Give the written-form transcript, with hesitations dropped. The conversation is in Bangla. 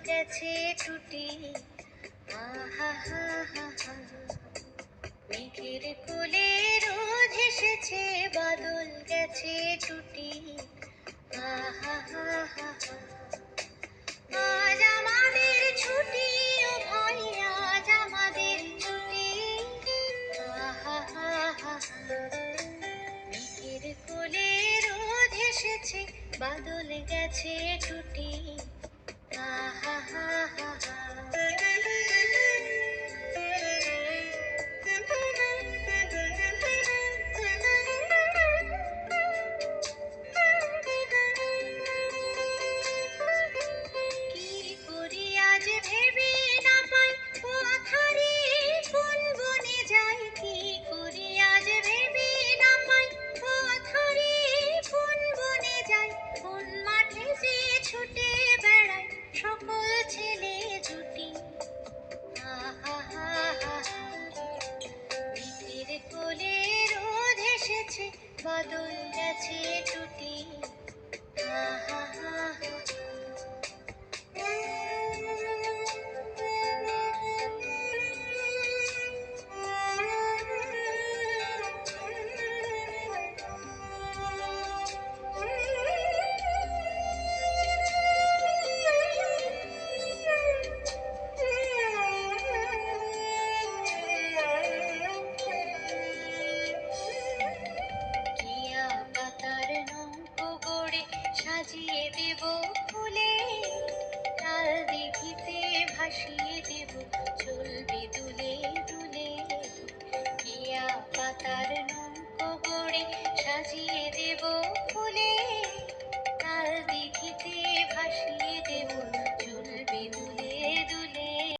গেছে ছুটি, আহা হা হা হা। মেঘের কোলে রোদ হেসেছে, বাদল গেছে ছুটি, আহা হা হা হা। আজ আমাদের ছুটি, ও ভাই আজ আমাদের ছুটি, আহা হা হা হা। মেঘের কোলে রোদ হেসেছে, বাদল গেছে ছুটি, আহা হা হা হা। কি করি আজ ভেবে না পাই, পথ হারিয়ে কোন বনে যাই। কি করি আজ ভেবে না পাই, পথ হারিয়ে কোন বনে যাই। কোন মাঠে যে ছুটে বেড়াই সকল ছেলে জুটি, আহা হা হা হা। মেঘের কোলে রোদ হেসেছে, বাদল গেছে ছুটি, আহা হা হা। টিয়া পাতার নৌকো গড়ে সাজিয়ে দেব ফুলে, লাল দিঘিতে ভাসিয়ে দেব